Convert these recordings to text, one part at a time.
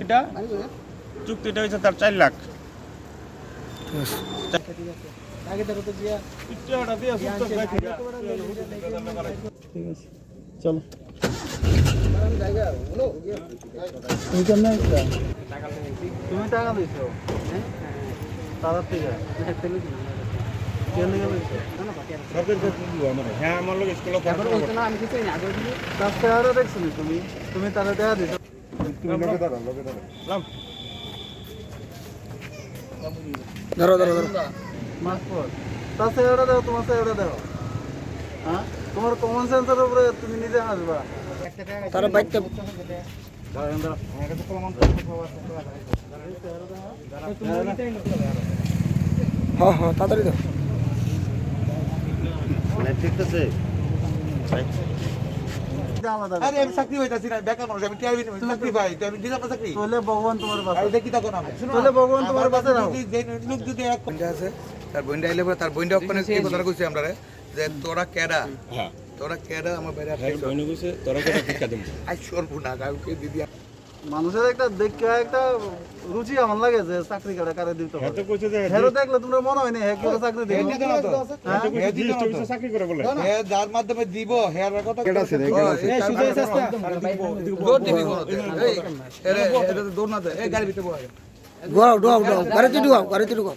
এটা চুক্তিটা হয়েছে তার 4 লাখ। চলো তুমি টাকা দিছো তার থেকে হ্যাঁ আমার লোক স্কুলে তুমি তুমি তারা দেখা দিছো ধরো ধরো ধরো তার চেহারা দাও, তোমার চেহারা দাও। হ্যাঁ, তোমার কমন সেন্সের উপরে তুমি নিজে হাসবা। তারা বাইকটা হ্যাঁ হ্যাঁ তাড়াতাড়ি দাও। ঠিক আছে আলাদা আরে আমি চাকরি পাইতাছি না, বেকার মানুষ, আমি টিআরবি চাকরি পাই, তো আমি দিলাম না চাকরি। তাহলে ভগবান তোমার আর বাঁচা, এটা কি তখন হবে? তাহলে ভগবান তোমার বাঁচা রাখো। যে লোক যদি এক বইন্ডা আছে, তার বইন্ডা আইলে পরে তার বইন্ডা ওখানে কি কথা কইছে আমরা যে তোরা কেডা, হ্যাঁ তোরা কেডা আমার বাইরে হ্যাঁ বইনে কইছে তোরা কেটে ভিক্ষা দেব। আই সর্বনা কাউকে দিদি মানুষের একটা দেখে একটা রুচি আমার লাগে যে চাকরি কারে কারে দিতে হ্যাঁ হবে। তো কইছে যে হেরো দেখলে তোমরা মনে হয় না হ্যাঁ করে চাকরি দিবে। হ্যাঁ তো কইছে জিএসটি অফিসে চাকরি করে বলে। হে যার মাধ্যমে দিব হেয়ার কথা কেডা আছে রে দৌড় দিবি বলতে এই এরে এটা তো দৌড় না দে এই গাড়ি ভিতরে বসা ঢুকাও ঢুকাও ঢুকাও গাড়িতে ঢুকাও গাড়িতে ঢুকাও।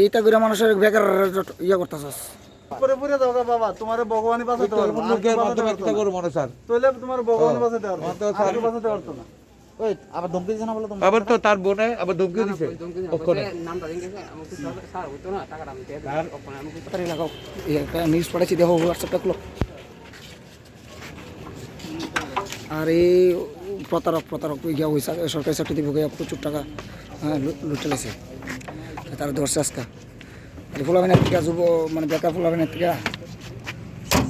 এইটা করে মানুষের বেকার ইয়ে করতেছস। পরে পরে দাও বাবা, তোমার ভগবানই বাঁচাতে পারবে। লোকের মাধ্যমে কিটা করব মনে স্যার। তাহলে তোমার ভগবান বাঁচাতে পারবে, আর বাঁচাতে পারতো না। ওই আবার ধমকি দিছ না বলে তোমরা? আবার তো তার বোনে আবার ধমকি দিছে ওখানে। নামটা দিন গেছে আমাকে স্যার হইতো না, টাকাটা আমি দিয়ে দেব ওখানে আমাকে তাড়াতাড়ি লাগাও। একটা নিউজ পড়েছি দেখো হোয়াটসঅ্যাপটা খুলো। আর এই প্রতারক প্রতারক গিয়া ওই সরকারি চাকরি দিব গিয়া প্রচুর টাকা লুটে গেছে, তারা ধরছে আজকে। ফুলাবেনের থেকে যুব মানে বেকার ফুলাবেনের থেকে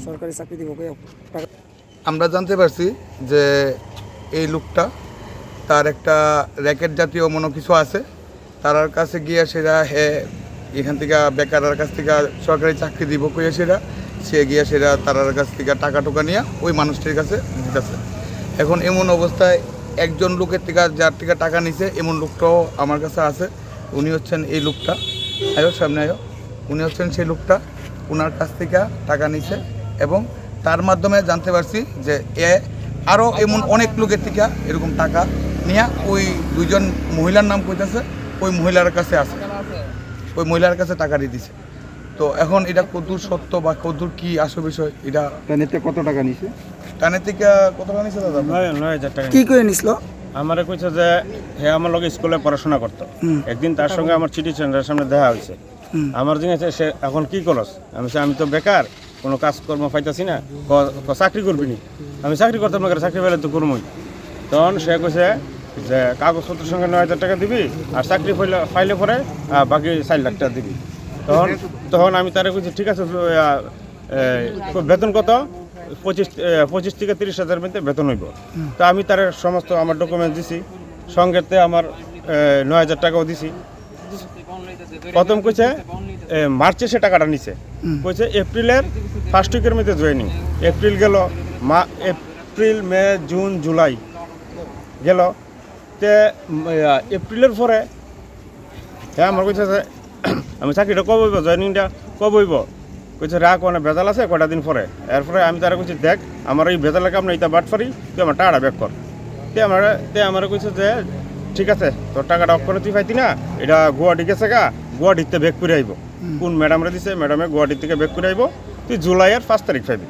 সরকারি চাকরি দিব গিয়া টাকা। আমরা জানতে পারছি যে এই লোকটা তার একটা র্যাকেট জাতীয় মনে কিছু আছে, তার কাছে গিয়ে সেটা এখান থেকে বেকারের কাছ থেকে সরকারি চাকরি দিব কইয়া সে গিয়ে সেটা তার কাছ থেকে টাকা টোকা নিয়ে ওই মানুষটির কাছে দিতেছে। এখন এমন অবস্থায় একজন লোকের থেকে যার থেকে টাকা নিছে এমন লোকটাও আমার কাছে আছে। উনি হচ্ছেন এই লোকটা, আয়ো সামনে আয়ো, উনি হচ্ছেন সেই লোকটা, ওনার কাছ থেকে টাকা নিছে এবং তার মাধ্যমে জানতে পারছি যে আরও এমন অনেক লোকের থেকে এরকম টাকা নিয়ে ওই দুইজন মহিলার নাম কইতেছে, ওই মহিলার কাছে আছে, ওই মহিলার কাছে টাকা দিয়ে দিছে। তো এখন এটা কতদূর সত্য বা কতদূর কি আসল বিষয়, এটা টানেতে কত টাকা নিছে? টানের থেকে কত টাকা নিছে দাদা? 9,000 টাকা। কি করে নিছিল? আমারে কইছে যে হে আমার লগে স্কুলে পড়াশোনা করতো, একদিন তার সঙ্গে আমার চিঠি সেন্টারের সামনে দেখা হয়েছে। আমার জিজ্ঞাসা সে এখন কি করস, আমি তো বেকার, কোনো কাজকর্ম পাইতাছি না, চাকরি করবি নি? আমি চাকরি করতাম না, চাকরি পেলে তো করবই। তখন সে কইছে যে কাগজপত্রের সঙ্গে 9,000 টাকা দিবি আর চাকরি ফাইলে পরে বাকি 4 লাখ টাকা দিবি। তখন আমি তারা কইছি ঠিক আছে, বেতন কত? 25 থেকে 30,000 মধ্যে বেতন হইব। তো আমি তার সমস্ত আমার ডকুমেন্ট দিছি, সঙ্গেতে আমার 9,000 টাকাও দিছি। প্রথম কইছে মার্চে সে টাকাটা নিছে, কইছে এপ্রিলের ফার্স্ট উইকের মধ্যে জয়েনিং। এপ্রিল গেল, এপ্রিল মে জুন জুলাই গেল, তে এপ্রিলের পরে হ্যাঁ আমার কইছে যে আমি চাকরিটা কবে হইব, জয়েনিংটা কবে হইব? কইছে রাখ মানে ভেজাল আছে কয়টা দিন পরে। এরপরে আমি তারা কইছি দেখ আমার এই ভেজালের কাম নাই, তা বাট পারি তুই আমার টাকাটা ব্যাক কর। তে আমার কইছে যে ঠিক আছে তোর টাকাটা অক্ষরে তুই পাইতি না, এটা গুয়াহাটি গেছে গা, গুয়াহাটিতে ব্যাক করে আইব। কোন ম্যাডামরা দিছে, ম্যাডামে গুয়াহাটি থেকে ব্যাক করে আইব, তুই জুলাইয়ের 5 তারিখ পাইবি।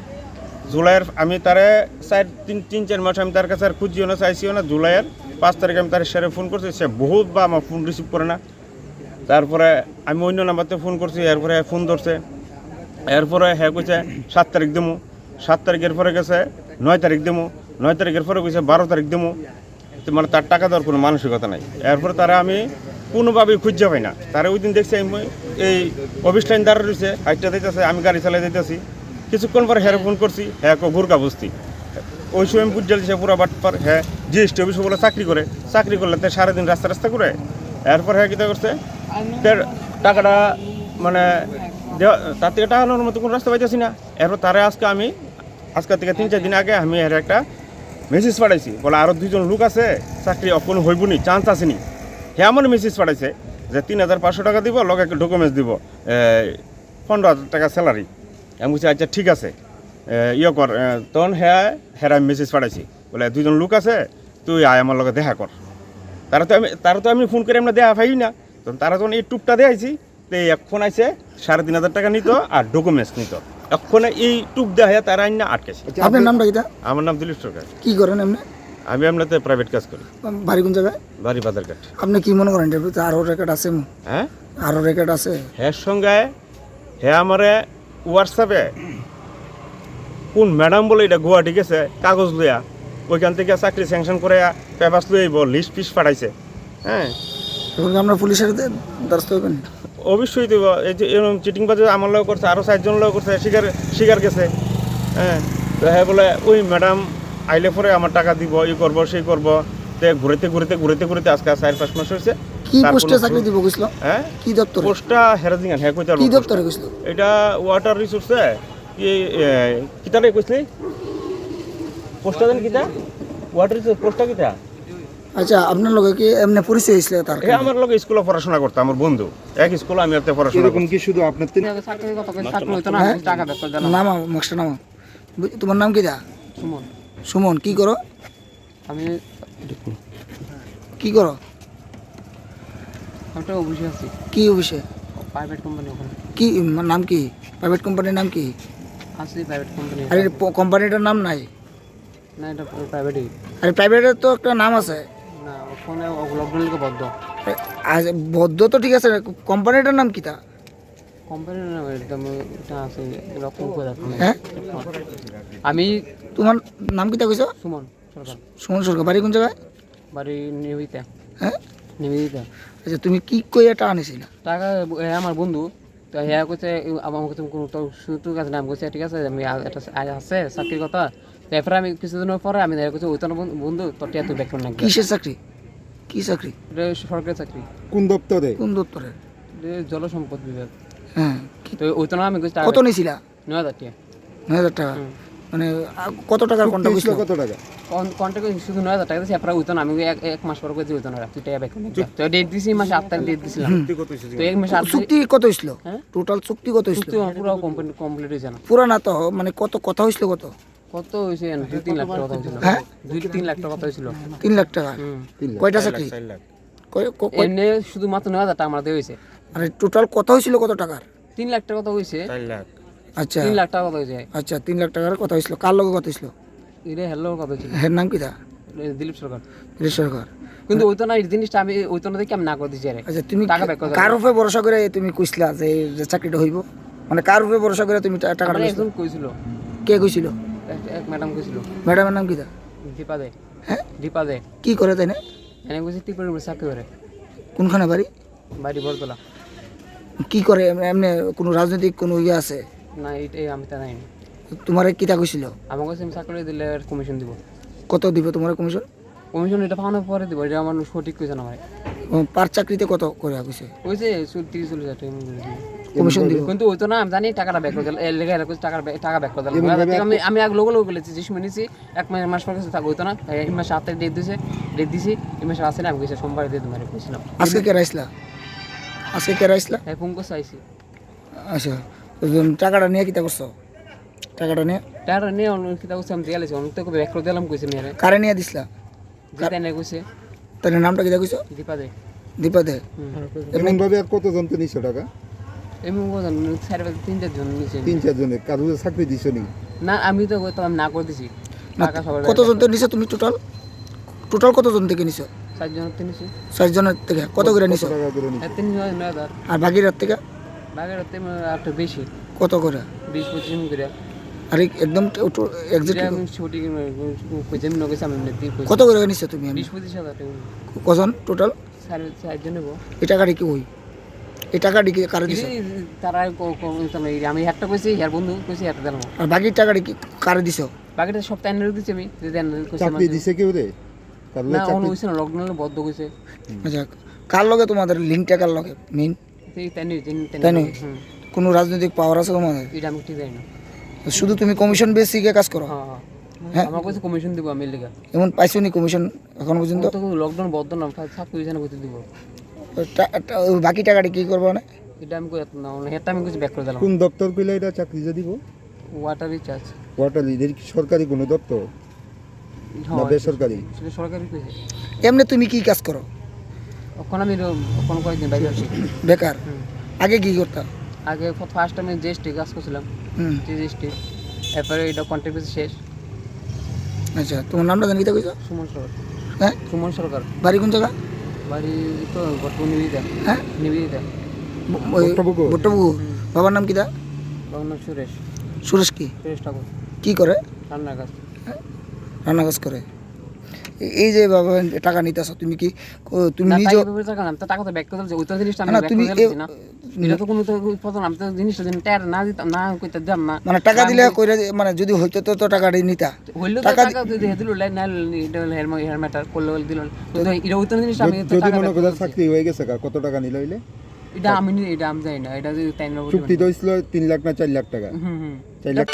জুলাইয়ের আমি তারে 3-4 মাস আমি তার কাছে আর খুঁজিও না, চাইছিও না। জুলাইয়ের 5 তারিখে আমি তার স্যারে ফোন করছি, সে বহুত বা আমার ফোন রিসিভ করে না। তারপরে আমি অন্য নাম্বারতে ফোন করছি, এরপরে ফোন ধরছে। এরপরে হ্যাঁ কইছে 7 তারিখ দেবো, 7 তারিখের পরে গেছে 9 তারিখ দেবো, 9 তারিখের পরে কইছে 12 তারিখ দেবো। মানে তার টাকা দেওয়ার কোনো মানসিকতা নাই। এরপরে তারা আমি কোনোভাবেই খুঁজে পাই না। তারা ওই দিন দেখছি আমি এই অফিস লাইন দাঁড়া রয়েছে, হাইটটা দিতেছে, আমি গাড়ি চালাই দিতেছি। কিছুক্ষণ পরে হ্যাঁ ফোন করছি, হ্যাঁ ঘুরকা বুঝতি ওই সময় বুঝাল দিছে পুরা বাটপার। হ্যাঁ জিএসটি অফিস বলে চাকরি করে, চাকরি করলে তো সারাদিন রাস্তা করে। এরপর হ্যাঁ কী করছে, টাকাটা মানে তার থেকে টাকা নেওয়ার মতো কোনো রাস্তা পাইতেছি না। এরপর তারা আজকে আমি আজকের থেকে 3-4 দিন আগে আমি এর একটা মেসেজ পাঠাইছি, বলে আরও 2জন লোক আছে, চাকরি অকন হইব নি, চান্স আসেনি। হ্যাঁ আমার মেসেজ পাঠাইছে যে 3,500 টাকা দিব, লগে একটা ডকুমেন্টস দিব, 15,000 টাকা স্যালারি। আমি বলছি আচ্ছা ঠিক আছে, কর। তখন হ্যাঁ আমি মেসেজ পাঠাইছি, বলে 2জন লোক আছে, তুই আয় আমার লগে দেখা কর। তারা তো আমি ফোন করে আমরা দেখা পাই না। তখন তারা যখন এই টুপটা দেখাইছি, তো এখন আইসে 3,500 টাকা নিত আর ডকুমেন্টস নিত। এখন এই টুপ দেখা তারা আইন না আটকেছে। আপনার নামটা কিটা? আমার নাম দিলীপ সরকার। কি করেন এমনি? আমি আপনাদের প্রাইভেট কাজ করি, বাড়ি কোন জায়গায়? বাড়ি বাজারঘাট। আপনি কি মনে করেন ইন্টারভিউতে আরও রেকর্ড আছে? হ্যাঁ, আরও রেকর্ড আছে? হ্যাঁ সঙ্গে হ্যাঁ আমারে হোয়াটসঅ্যাপে কোন ম্যাডাম বলে এটা গুয়াহাটি গেছে কাগজ লইয়া, ওইখান থেকে চাকরি স্যাংশন করে পেপার্স লই আইব, লিস্ট পিস পাঠাইছে। হ্যাঁ, এখন কি আমরা পুলিশের দ্বারস্থ হবেন? অবশ্যই দেব। এই যে এরকম চিটিং বাজে আমার লোক করছে, আরও 4জন লোক করছে, শিকার গেছে। হ্যাঁ, তো হ্যাঁ বলে ওই ম্যাডাম আইলে পরে আমার টাকা দিব, এই করবো সেই করবো। তো ঘুরেতে আজকে 4-5 মাস হয়েছে। কি পোস্টে চাকরি দিব গেছিল? হ্যাঁ, কি দপ্তরে? পোস্টটা হেরাজিং হ্যাঁ কইতে কি দপ্তরে গেছিল? এটা ওয়াটার রিসোর্সে কি কিতারে কইছলি পোস্টটা দেন কিতা ওয়াটার রিসোর্স পোস্টটা কিতা। আচ্ছা, আপনার লগে কি এমনি পরিচয় হয়েছিল তার? হ্যাঁ, আমার লোক স্কুলে পড়াশোনা করতো, আমার বন্ধু এক স্কুলে, আমি ওতে পড়াশোনা করতাম। কি শুধু আপনার চাকরি কত করে চাকরি হইতো না, আমি টাকা বের করে দিলাম। নামা মাস্টার নামা। তোমার নাম কি দা? সুমন। সুমন। কি করো? আমি কি করো? একটা অফিসে আছি, কি অফিসে? Private company. ওখানে কি নাম কি? প্রাইভেট কোম্পানির নাম কি? আছি প্রাইভেট কোম্পানি। আরে কোম্পানিটার নাম নাই? না, এটা প্রাইভেটই। আরে প্রাইভেটের তো একটা নাম আছে না, ওখানে লকডাউনকে বদ্ধ। বদ্ধ তো ঠিক আছে, কোম্পানিটার নাম কি তা? কোম্পানির নাম একদম এটা আছে, রকম করে রাখুন। হ্যাঁ, আমি তোমার নাম কি তা কইছো? সুমন সরকার। সুমন সরকার। বাড়ি কোন জায়গায়? বাড়ি নিবেদিতা। হ্যাঁ, নিবেদিতা। আচ্ছা, তুমি কি কইয়া টাকা নিছিল? টাকা আমার বন্ধু, তো হ্যাঁ করছে আমার কাছে কোনো তো সুযোগ কাছে নাম করছে, ঠিক আছে আমি একটা আছে চাকরির কথা। তারপরে আমি কিছুদিনের পরে আমি দেখা করছি, ওই তো বন্ধু তোর টিয়া তুই বেতন নাকি। কিসের চাকরি? কি চাকরি? এটা সরকারি চাকরি। কোন দপ্তরে? কোন দপ্তরে? এটা জলসম্পদ বিভাগ। হ্যাঁ, তো ওই তো না আমি করছি কত নিছিলা? 9,000 টাকা। 9,000 টাকা? মানে কত টাকার কন্ট্রাক্ট হইছিল? কত টাকা? কন্ট্রাক্ট শুধু 9,000 টাকা দিয়েছি। তারপরে ওই তো না আমি এক মাস পরে করছি, ওই তো না তুই টাকা বেতন নাকি। তো ডেট দিছি মাসে 8 তারিখ ডেট দিছিলাম। তো এক মাসে 8 চুক্তি কত হইছিল? হ্যাঁ? টোটাল চুক্তি কত হইছিল? চুক্তি পুরো কমপ্লিট হয়েছে না। পুরা না তো, মানে কত কথা হইছিল? কত কত হয়েছে? 2-3 লাখ টাকা কথা হয়েছিল। হ্যাঁ, 2-3 লাখ টাকা কথা হয়েছিল। 3 লাখ টাকা? কয়টা চাকরি? এমনি শুধুমাত্র 9,000 টাকা আমার দেওয়া হয়েছে। আরে টোটাল কথা হইছিল কত টাকার? 3 লাখ টাকা কথা হয়েছে। 4 লাখ। আচ্ছা 3 লাখ টাকা কথা হয়েছে। আচ্ছা, 3 লাখ টাকার কথা হইছিল। কার লগে কথা হইছিল? এটা হ্যালো কথা ছিল এর নাম কি তা? দিলীপ সরকার। দিলীপ সরকার। কিন্তু ওই তো না, এই জিনিসটা আমি ওই তো না দেখি আমি না করে দিচ্ছি। আচ্ছা, তুমি টাকা ব্যাক করে কার উপরে ভরসা করে তুমি কইছিলা যে চাকরিটা হইব? মানে কার উপরে ভরসা করে তুমি টাকাটা আমার লইছো? একজন কইছিল, কে কইছিল? এক ম্যাডাম কইছিল, ম্যাডামের নাম কি তা? দীপা দে। হ্যাঁ, দীপা দে। কি করে তাই না? এনে কইছে ত্রিপুরা চাকরি করে, কোনখানে বাড়ি? বাড়ি বরতলা। কি করে এমনি কোনো রাজনৈতিক কোনো ইয়ে আছে? না, এইটাই আমি তা জানি না। তোমারে কিতা কইছিল? আমার কাছে আমি চাকরি দিলে কমিশন দিব। কত দিব তোমার কমিশন? কমিশন এটা পাওয়ানোর পরে দিব, এটা আমার সঠিক কইছে না ভাই। পার চাকরিতে কত করে কইছে? কইছে 30-40 হাজার টাকা কমিশন দিব। কিন্তু ওই তো না আমি জানি টাকাটা ব্যাক করে দিল, এর লেগে এরকম টাকা ব্যাক করে দিল। আমি আগে লোক বলেছি যে শুনেছি এক মাস পর কাছে থাকো, হইতো না। এই মাসে 7 তারিখ ডেট দিছি, এই মাসে আসে না। আমি কইছি সোমবার দিয়ে তোমার কইছিলাম। আজকে কে রাইছলা? আজকে কে রাইছলা? হ্যাঁ, ফোন করছে আইছি। আচ্ছা, তো টাকাটা নিয়ে কিতা করছো? টাকাটা নিয়ে টাকাটা নিয়ে অন্য কিতা করছে আমি দিয়ে অনেক তো ব্যাক করে দিলাম কইছে মেরে। কারে নিয়ে দিছলা? যেটা নিয়ে কইছে তার নামটা কিতা কইছো? দীপা দে। দীপা দে। এমন ভাবে আর কতজন তো নিছো টাকা? এমন কথা 3-4 জন নিছে। 3-4 জনের কারো চাকরি দিছো নি? না, আমি তো কইতাম না করে দিছি। টাকা সবার কতজন তো নিছো তুমি? টোটাল কতজন থেকে নিছো? 4 জন তো নিছি। 4 জনের থেকে কত করে নিছো? টাকা করে নিছো? 3,000। আর বাকিরার থেকে বাগের রাতে একটু বেশি, কত করে? 20-25 জন করে। আর একদম এক্সাক্ট আমি সঠিক কইছি আমি নগেছি আমি নেতি কইছি। কত করে নিছো তুমি? 20-25 হাজার টাকা। কজন টোটাল? 4 জন নেব। এই টাকাটা কি ওই এই টাকাটা কি কারে দিছো? তারা আমি একটা কইছি, আর বন্ধু কইছি একটা দিলাম। আর বাকি টাকাটা কি কারে দিছো? বাকিটা সপ্তাহে এনে দিছি আমি, যদি এনে কইছি চাকরি দিছে কেউ রে? কারো না, চাকরি হইছে না, লকডাউনে বদ্ধ কইছে। আচ্ছা, কার লগে তোমাদের লিঙ্কটা কার লগে মেইন? এই তাই তাই নয়? কোনো রাজনৈতিক পাওয়ার আছে তোমাদের? এটা আমি ঠিক জানি না। শুধু তুমি কমিশন বেসিকে কাজ করো? হ্যাঁ হ্যাঁ। আমার কাছে কমিশন দিব আমি লেগা এমন পাইছো নি কমিশন এখন পর্যন্ত? তো লকডাউন বদ্ধ না সব কিছু জানা করতে দিব ওই বাকি টাকাটা কি করবো না? এটা আমি কই না এটা আমি কিছু ব্যাক করে দিলাম কোন দপ্তর কইলে এটা চাকরি যে দিব? ওয়াটার রিচার্জ ওয়াটার লিডের কি সরকারি কোনো দপ্তর না বেসরকারি? সেটা সরকারি কইছে এমনি তুমি কি কাজ করো? ওখানে আমি ওখানে কয়েকদিন বাইরে আসি বেকার? আগে কি করতাম? আগে ফার্স্ট আমি জিএসটি কাজ করছিলাম হুম, জিএসটি এরপরে এটা কন্ট্রাক্ট বেসিস শেষ আচ্ছা তোমার নামটা জানি কইছো? সুমন সরকার হ্যাঁ, সুমন সরকার বাড়ি কোন জায়গা? বাড়ি তো বর্তমান নিবিদিতা হ্যাঁ, নিবিদিতা ভুট্টাবুকু। বাবার নাম কি দা? বাবার নাম সুরেশ সুরেশ কি সুরেশ ঠাকুর কি করে? রান্নার কাজ রান্না কাজ করে। এই যে বাবা টাকা নিতেছ তুমি কি তুমি না, নিজে? টাকা ব্যাপারে টাকা না, তো টাকা তো ব্যাক করে দিয়েছে, ওই তো জিনিসটা আমি না, ব্যাক তুমি করে দিয়েছি না। এটা তো কোনো তো প্রথম আমি তো জিনিসটা যদি টাকা না দিতাম না কইতে দিতাম না। মানে টাকা দিলে কইরা মানে যদি হইতো তো টাকাটা নিতা। হইলো তো টাকা টাকা দিতে দিল না এটা হেয়ার ম্যাটার করলে দিল কিন্তু এটা ওই তো জিনিসটা আমি তো যদি টাকা মনে back করো করে দিয়েছি। চাকরি হয়ে গেছে কত টাকা নিল হইলে? এটা আমি জানি না, এটা যদি টাইম চুক্তি তো হইছিল 3 লাখ না 4 লাখ টাকা? হুম 4 লাখ